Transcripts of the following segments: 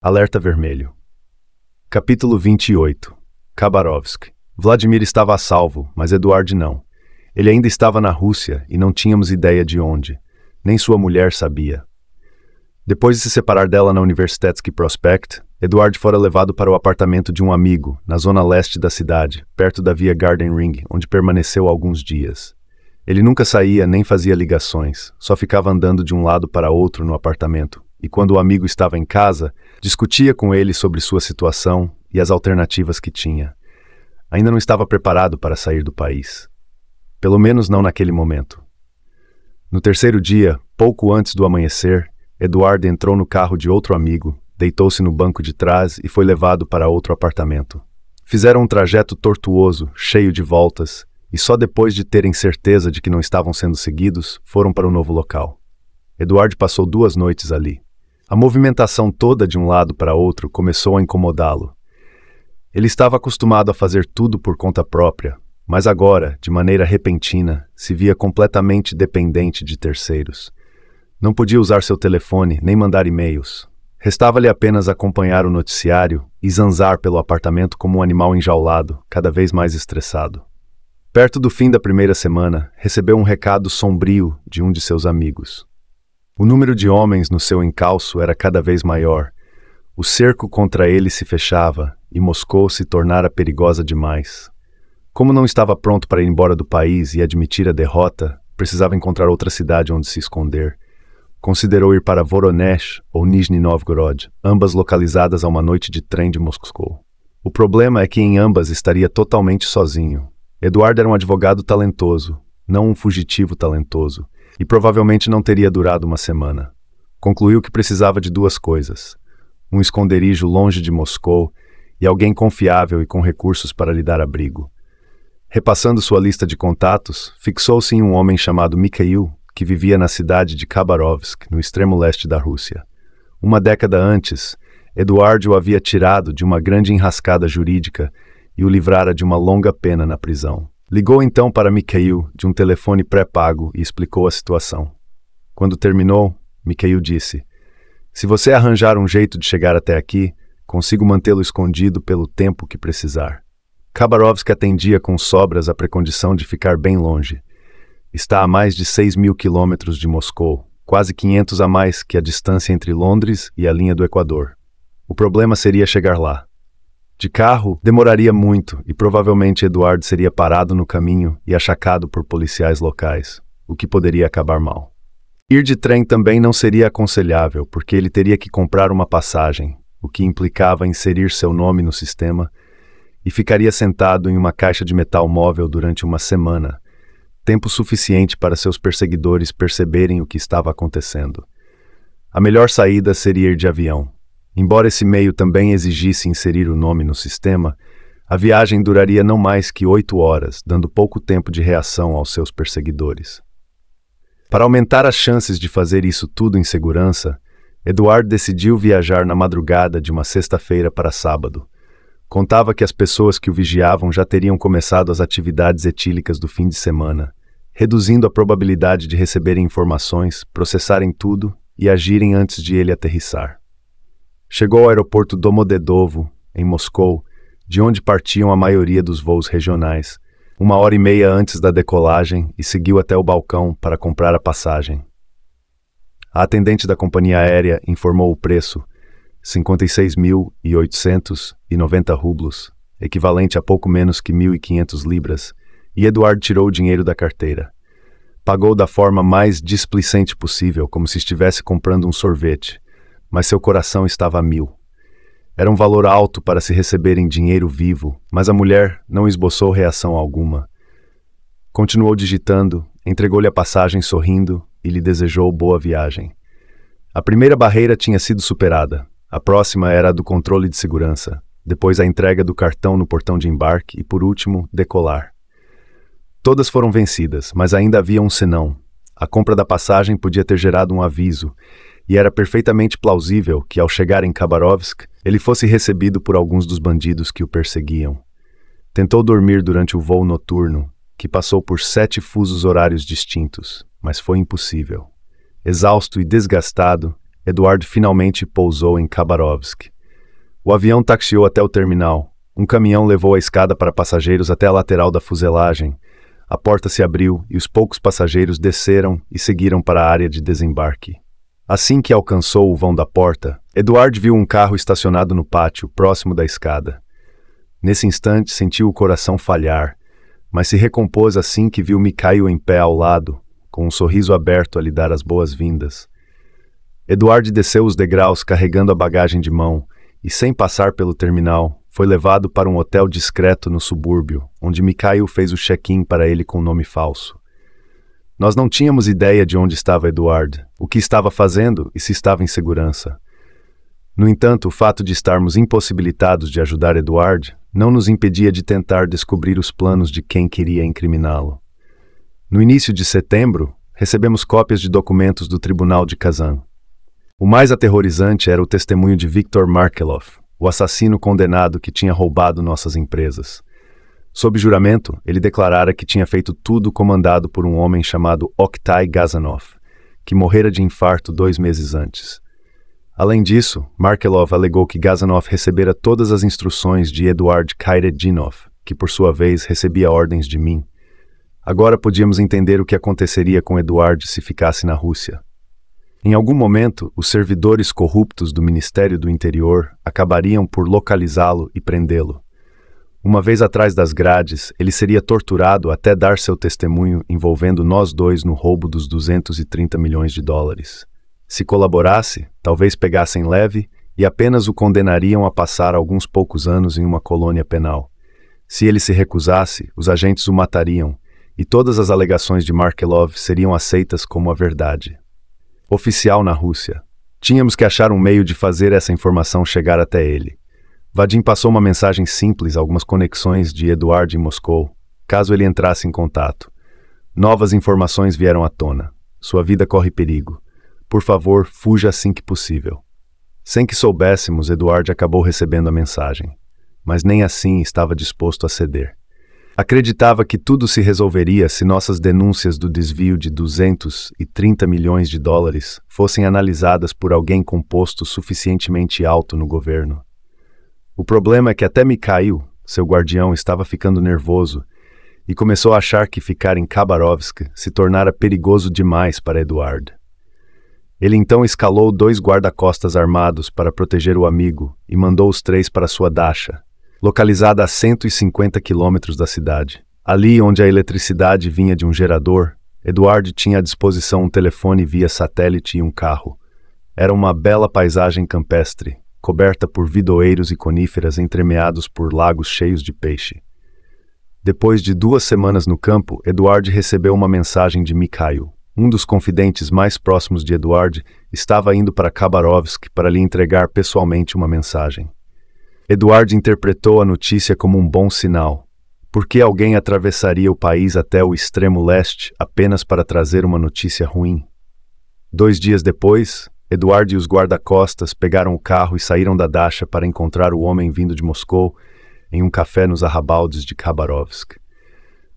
Alerta vermelho. Capítulo 28. Khabarovsk. Vladimir estava a salvo, mas Eduard não. Ele ainda estava na Rússia e não tínhamos ideia de onde. Nem sua mulher sabia. Depois de se separar dela na Universitetsky Prospect, Eduard fora levado para o apartamento de um amigo, na zona leste da cidade, perto da via Garden Ring, onde permaneceu alguns dias. Ele nunca saía nem fazia ligações, só ficava andando de um lado para outro no apartamento, e quando o amigo estava em casa, discutia com ele sobre sua situação e as alternativas que tinha. Ainda não estava preparado para sair do país. Pelo menos não naquele momento. No terceiro dia, pouco antes do amanhecer, Eduard entrou no carro de outro amigo, deitou-se no banco de trás e foi levado para outro apartamento. Fizeram um trajeto tortuoso, cheio de voltas, e só depois de terem certeza de que não estavam sendo seguidos, foram para o novo local. Eduard passou 2 noites ali. A movimentação toda de um lado para outro começou a incomodá-lo. Ele estava acostumado a fazer tudo por conta própria, mas agora, de maneira repentina, se via completamente dependente de terceiros. Não podia usar seu telefone nem mandar e-mails. Restava-lhe apenas acompanhar o noticiário e zanzar pelo apartamento como um animal enjaulado, cada vez mais estressado. Perto do fim da primeira semana, recebeu um recado sombrio de um de seus amigos. O número de homens no seu encalço era cada vez maior. O cerco contra ele se fechava e Moscou se tornara perigosa demais. Como não estava pronto para ir embora do país e admitir a derrota, precisava encontrar outra cidade onde se esconder. Considerou ir para Voronezh ou Nizhny Novgorod, ambas localizadas a uma noite de trem de Moscou. O problema é que em ambas estaria totalmente sozinho. Eduard era um advogado talentoso, não um fugitivo talentoso, e provavelmente não teria durado uma semana. Concluiu que precisava de 2 coisas: um esconderijo longe de Moscou e alguém confiável e com recursos para lhe dar abrigo. Repassando sua lista de contatos, fixou-se em um homem chamado Mikhail, que vivia na cidade de Khabarovsk, no extremo leste da Rússia. Uma década antes, Eduard o havia tirado de uma grande enrascada jurídica e o livrara de uma longa pena na prisão. Ligou então para Mikhail de um telefone pré-pago e explicou a situação. Quando terminou, Mikhail disse: "Se você arranjar um jeito de chegar até aqui, consigo mantê-lo escondido pelo tempo que precisar." Khabarovsk atendia com sobras a precondição de ficar bem longe. Está a mais de 6.000 quilômetros de Moscou, quase 500 a mais que a distância entre Londres e a linha do Equador. O problema seria chegar lá. De carro, demoraria muito e provavelmente Eduard seria parado no caminho e achacado por policiais locais, o que poderia acabar mal. Ir de trem também não seria aconselhável, porque ele teria que comprar uma passagem, o que implicava inserir seu nome no sistema, e ficaria sentado em uma caixa de metal móvel durante uma semana, tempo suficiente para seus perseguidores perceberem o que estava acontecendo. A melhor saída seria ir de avião. Embora esse meio também exigisse inserir o nome no sistema, a viagem duraria não mais que 8 horas, dando pouco tempo de reação aos seus perseguidores. Para aumentar as chances de fazer isso tudo em segurança, Eduard decidiu viajar na madrugada de uma sexta-feira para sábado. Contava que as pessoas que o vigiavam já teriam começado as atividades etílicas do fim de semana, reduzindo a probabilidade de receberem informações, processarem tudo e agirem antes de ele aterrissar. Chegou ao aeroporto Domodedovo, em Moscou, de onde partiam a maioria dos voos regionais, 1h30 antes da decolagem e seguiu até o balcão para comprar a passagem. A atendente da companhia aérea informou o preço, 56.890 rublos, equivalente a pouco menos que 1.500 libras, e Eduard tirou o dinheiro da carteira. Pagou da forma mais displicente possível, como se estivesse comprando um sorvete, mas seu coração estava a 1000. Era um valor alto para se receber em dinheiro vivo, mas a mulher não esboçou reação alguma. Continuou digitando, entregou-lhe a passagem sorrindo e lhe desejou boa viagem. A primeira barreira tinha sido superada. A próxima era a do controle de segurança, depois a entrega do cartão no portão de embarque e, por último, decolar. Todas foram vencidas, mas ainda havia um senão. A compra da passagem podia ter gerado um aviso, e era perfeitamente plausível que, ao chegar em Khabarovsk, ele fosse recebido por alguns dos bandidos que o perseguiam. Tentou dormir durante o voo noturno, que passou por 7 fusos horários distintos, mas foi impossível. Exausto e desgastado, Eduard finalmente pousou em Khabarovsk. O avião taxiou até o terminal. Um caminhão levou a escada para passageiros até a lateral da fuselagem. A porta se abriu e os poucos passageiros desceram e seguiram para a área de desembarque. Assim que alcançou o vão da porta, Eduard viu um carro estacionado no pátio, próximo da escada. Nesse instante, sentiu o coração falhar, mas se recompôs assim que viu Mikhail em pé ao lado, com um sorriso aberto a lhe dar as boas-vindas. Eduard desceu os degraus carregando a bagagem de mão e, sem passar pelo terminal, foi levado para um hotel discreto no subúrbio, onde Mikhail fez o check-in para ele com nome falso. Nós não tínhamos ideia de onde estava Eduard, o que estava fazendo e se estava em segurança. No entanto, o fato de estarmos impossibilitados de ajudar Eduard não nos impedia de tentar descobrir os planos de quem queria incriminá-lo. No início de setembro, recebemos cópias de documentos do Tribunal de Kazan. O mais aterrorizante era o testemunho de Viktor Markelov, o assassino condenado que tinha roubado nossas empresas. Sob juramento, ele declarara que tinha feito tudo comandado por um homem chamado Oktay Gazanov, que morrera de infarto 2 meses antes. Além disso, Markelov alegou que Gazanov recebera todas as instruções de Eduard Khairetdinov, que por sua vez recebia ordens de mim. Agora podíamos entender o que aconteceria com Eduard se ficasse na Rússia. Em algum momento, os servidores corruptos do Ministério do Interior acabariam por localizá-lo e prendê-lo. Uma vez atrás das grades, ele seria torturado até dar seu testemunho envolvendo nós dois no roubo dos 230 milhões de dólares. Se colaborasse, talvez pegassem leve e apenas o condenariam a passar alguns poucos anos em uma colônia penal. Se ele se recusasse, os agentes o matariam e todas as alegações de Markelov seriam aceitas como a verdade. Oficial na Rússia. Tínhamos que achar um meio de fazer essa informação chegar até ele. Vadim passou uma mensagem simples a algumas conexões de Eduard em Moscou, caso ele entrasse em contato. Novas informações vieram à tona. Sua vida corre perigo. Por favor, fuja assim que possível. Sem que soubéssemos, Eduard acabou recebendo a mensagem, mas nem assim estava disposto a ceder. Acreditava que tudo se resolveria se nossas denúncias do desvio de 230 milhões de dólares fossem analisadas por alguém com posto suficientemente alto no governo. O problema é que até Mikhail, seu guardião, estava ficando nervoso e começou a achar que ficar em Khabarovsk se tornara perigoso demais para Eduard. Ele então escalou 2 guarda-costas armados para proteger o amigo e mandou os 3 para sua dacha, localizada a 150 quilômetros da cidade. Ali onde a eletricidade vinha de um gerador, Eduard tinha à disposição um telefone via satélite e um carro. Era uma bela paisagem campestre, coberta por vidoeiros e coníferas entremeados por lagos cheios de peixe. Depois de 2 semanas no campo, Eduard recebeu uma mensagem de Mikhail. Um dos confidentes mais próximos de Eduard estava indo para Khabarovsk para lhe entregar pessoalmente uma mensagem. Eduard interpretou a notícia como um bom sinal. Por que alguém atravessaria o país até o extremo leste apenas para trazer uma notícia ruim? 2 dias depois, Eduard e os guarda-costas pegaram o carro e saíram da dacha para encontrar o homem vindo de Moscou em um café nos arrabaldes de Khabarovsk.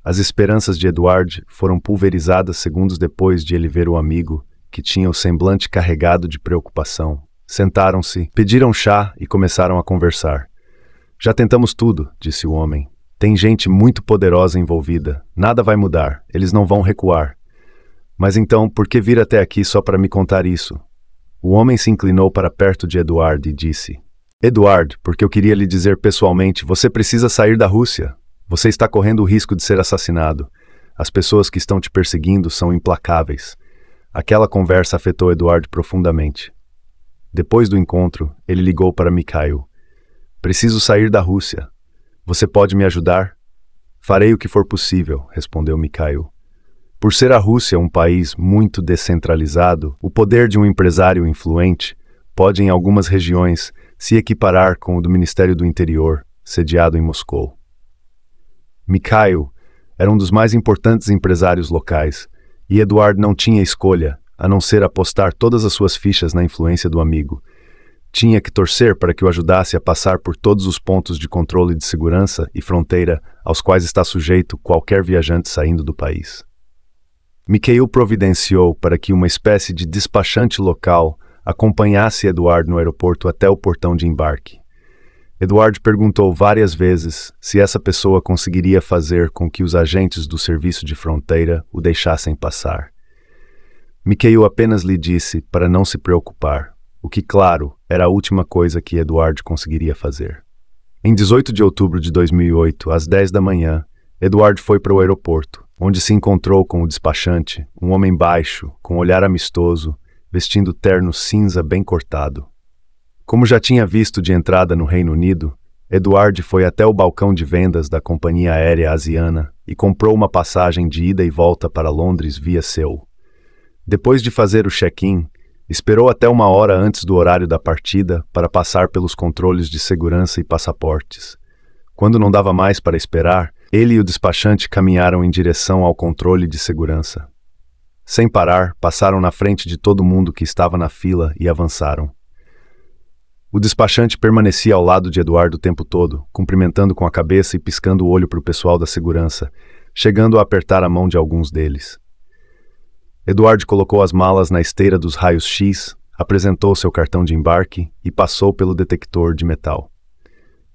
As esperanças de Eduard foram pulverizadas segundos depois de ele ver o amigo, que tinha o semblante carregado de preocupação. Sentaram-se, pediram chá e começaram a conversar. Já tentamos tudo, disse o homem. Tem gente muito poderosa envolvida. Nada vai mudar. Eles não vão recuar. Mas então, por que vir até aqui só para me contar isso? O homem se inclinou para perto de Eduard e disse: Eduard, porque eu queria lhe dizer pessoalmente, você precisa sair da Rússia. Você está correndo o risco de ser assassinado. As pessoas que estão te perseguindo são implacáveis. Aquela conversa afetou Eduard profundamente. Depois do encontro, ele ligou para Mikhail. Preciso sair da Rússia. Você pode me ajudar? Farei o que for possível, respondeu Mikhail. Por ser a Rússia um país muito descentralizado, o poder de um empresário influente pode, em algumas regiões, se equiparar com o do Ministério do Interior, sediado em Moscou. Mikhail era um dos mais importantes empresários locais, e Eduard não tinha escolha, a não ser apostar todas as suas fichas na influência do amigo. Tinha que torcer para que o ajudasse a passar por todos os pontos de controle de segurança e fronteira aos quais está sujeito qualquer viajante saindo do país. Mikhail providenciou para que uma espécie de despachante local acompanhasse Eduard no aeroporto até o portão de embarque. Eduardo perguntou várias vezes se essa pessoa conseguiria fazer com que os agentes do serviço de fronteira o deixassem passar. Mikhail apenas lhe disse para não se preocupar, o que, claro, era a última coisa que Eduardo conseguiria fazer. Em 18 de outubro de 2008, às 10 da manhã, Eduardo foi para o aeroporto, onde se encontrou com o despachante, um homem baixo, com olhar amistoso, vestindo terno cinza bem cortado. Como já tinha visto de entrada no Reino Unido, Eduardo foi até o balcão de vendas da companhia aérea Asiana e comprou uma passagem de ida e volta para Londres via Seul. Depois de fazer o check-in, esperou até 1 hora antes do horário da partida para passar pelos controles de segurança e passaportes. Quando não dava mais para esperar, ele e o despachante caminharam em direção ao controle de segurança. Sem parar, passaram na frente de todo mundo que estava na fila e avançaram. O despachante permanecia ao lado de Eduardo o tempo todo, cumprimentando com a cabeça e piscando o olho para o pessoal da segurança, chegando a apertar a mão de alguns deles. Eduardo colocou as malas na esteira dos raios-x, apresentou seu cartão de embarque e passou pelo detector de metal.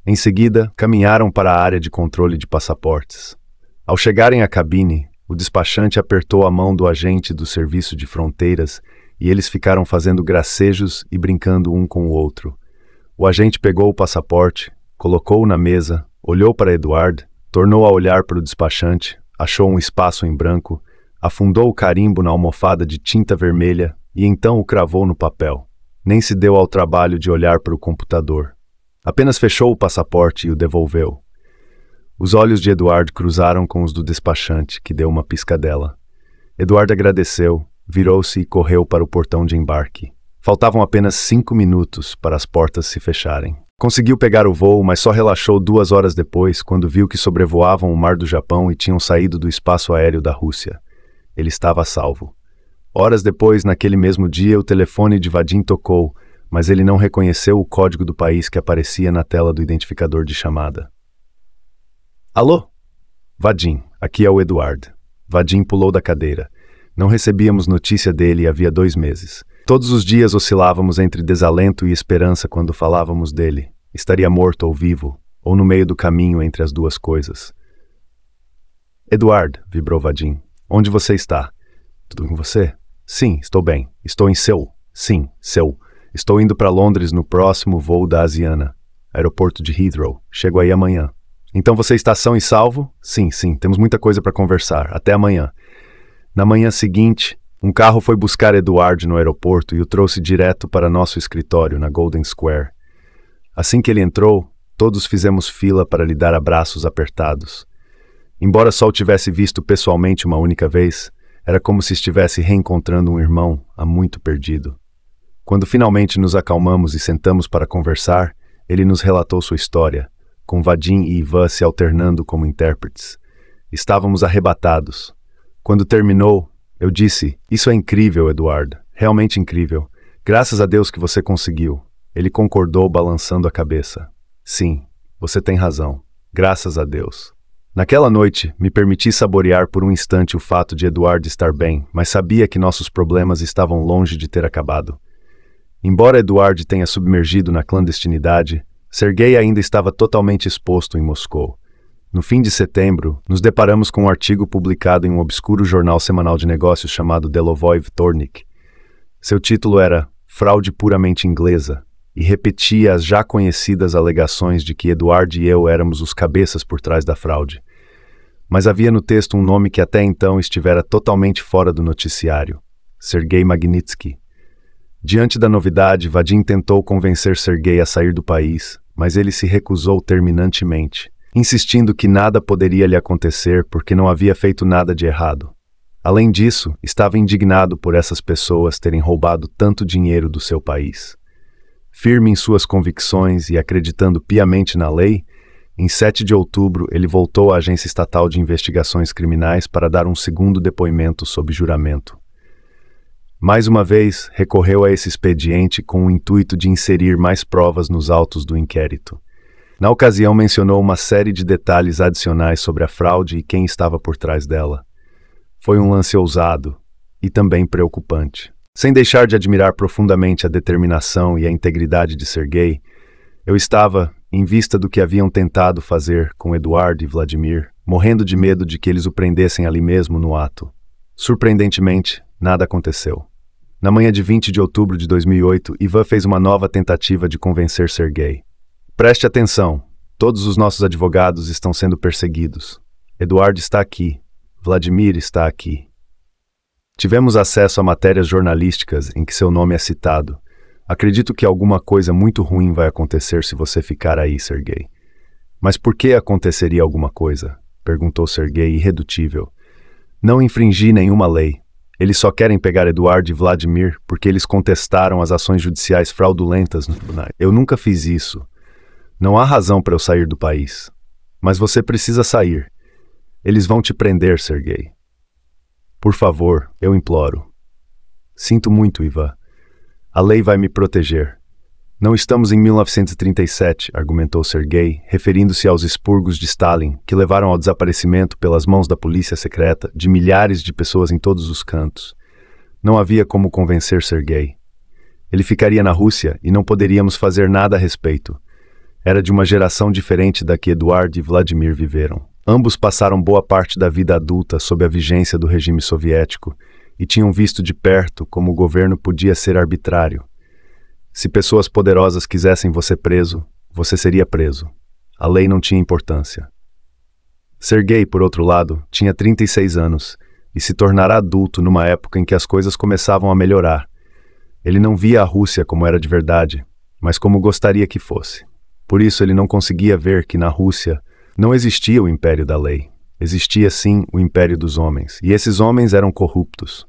Em seguida, caminharam para a área de controle de passaportes. Ao chegarem à cabine, o despachante apertou a mão do agente do serviço de fronteiras e eles ficaram fazendo gracejos e brincando um com o outro. O agente pegou o passaporte, colocou-o na mesa, olhou para Eduardo, tornou a olhar para o despachante, achou um espaço em branco, afundou o carimbo na almofada de tinta vermelha e então o cravou no papel. Nem se deu ao trabalho de olhar para o computador. Apenas fechou o passaporte e o devolveu. Os olhos de Eduardo cruzaram com os do despachante, que deu uma piscadela. Eduardo agradeceu, virou-se e correu para o portão de embarque. Faltavam apenas 5 minutos para as portas se fecharem. Conseguiu pegar o voo, mas só relaxou 2 horas depois, quando viu que sobrevoavam o mar do Japão e tinham saído do espaço aéreo da Rússia. Ele estava a salvo. Horas depois, naquele mesmo dia, o telefone de Vadim tocou, mas ele não reconheceu o código do país que aparecia na tela do identificador de chamada. Alô? Vadim, aqui é o Eduardo. Vadim pulou da cadeira. Não recebíamos notícia dele havia 2 meses. Todos os dias oscilávamos entre desalento e esperança quando falávamos dele. Estaria morto ou vivo, ou no meio do caminho entre as duas coisas. Eduardo, vibrou Vadim. Onde você está? Tudo com você? Sim, estou bem. Estou em Seul. Sim, Seul. Estou indo para Londres no próximo voo da Asiana. Aeroporto de Heathrow. Chego aí amanhã. Então você está são e salvo? Sim, temos muita coisa para conversar. Até amanhã. Na manhã seguinte, um carro foi buscar Eduardo no aeroporto e o trouxe direto para nosso escritório na Golden Square. Assim que ele entrou, todos fizemos fila para lhe dar abraços apertados. Embora só o tivesse visto pessoalmente uma única vez, era como se estivesse reencontrando um irmão há muito perdido. Quando finalmente nos acalmamos e sentamos para conversar, ele nos relatou sua história, com Vadim e Ivan se alternando como intérpretes. Estávamos arrebatados. Quando terminou, eu disse, isso é incrível, Eduardo, realmente incrível. Graças a Deus que você conseguiu. Ele concordou balançando a cabeça. Sim, você tem razão. Graças a Deus. Naquela noite, me permiti saborear por um instante o fato de Eduardo estar bem, mas sabia que nossos problemas estavam longe de ter acabado. Embora Eduardo tenha submergido na clandestinidade, Sergei ainda estava totalmente exposto em Moscou. No fim de setembro, nos deparamos com um artigo publicado em um obscuro jornal semanal de negócios chamado Delovoi Vtornik. Seu título era Fraude Puramente Inglesa e repetia as já conhecidas alegações de que Eduardo e eu éramos os cabeças por trás da fraude. Mas havia no texto um nome que até então estivera totalmente fora do noticiário: Sergei Magnitsky. Diante da novidade, Vadim tentou convencer Sergei a sair do país, mas ele se recusou terminantemente, insistindo que nada poderia lhe acontecer porque não havia feito nada de errado. Além disso, estava indignado por essas pessoas terem roubado tanto dinheiro do seu país. Firme em suas convicções e acreditando piamente na lei, em 7 de outubro ele voltou à Agência Estatal de Investigações Criminais para dar um segundo depoimento sob juramento. Mais uma vez, recorreu a esse expediente com o intuito de inserir mais provas nos autos do inquérito. Na ocasião, mencionou uma série de detalhes adicionais sobre a fraude e quem estava por trás dela. Foi um lance ousado e também preocupante. Sem deixar de admirar profundamente a determinação e a integridade de Sergei, eu estava, em vista do que haviam tentado fazer com Eduard e Vladimir, morrendo de medo de que eles o prendessem ali mesmo no ato. Surpreendentemente, nada aconteceu. Na manhã de 20 de outubro de 2008, Ivan fez uma nova tentativa de convencer Sergei. Preste atenção, todos os nossos advogados estão sendo perseguidos. Eduard está aqui, Vladimir está aqui. Tivemos acesso a matérias jornalísticas em que seu nome é citado. Acredito que alguma coisa muito ruim vai acontecer se você ficar aí, Sergei. Mas por que aconteceria alguma coisa? Perguntou Sergei, irredutível. Não infringi nenhuma lei. Eles só querem pegar Eduard e Vladimir porque eles contestaram as ações judiciais fraudulentas no tribunal. Eu nunca fiz isso. Não há razão para eu sair do país. Mas você precisa sair. Eles vão te prender, Sergei. Por favor, eu imploro. Sinto muito, Ivan. A lei vai me proteger. Não estamos em 1937, argumentou Sergei, referindo-se aos expurgos de Stalin, que levaram ao desaparecimento pelas mãos da polícia secreta de milhares de pessoas em todos os cantos. Não havia como convencer Sergei. Ele ficaria na Rússia e não poderíamos fazer nada a respeito. Era de uma geração diferente da que Eduard e Vladimir viveram. Ambos passaram boa parte da vida adulta sob a vigência do regime soviético e tinham visto de perto como o governo podia ser arbitrário. Se pessoas poderosas quisessem você preso, você seria preso. A lei não tinha importância. Sergei, por outro lado, tinha 36 anos e se tornara adulto numa época em que as coisas começavam a melhorar. Ele não via a Rússia como era de verdade, mas como gostaria que fosse. Por isso ele não conseguia ver que na Rússia não existia o império da lei. Existia sim o império dos homens, e esses homens eram corruptos.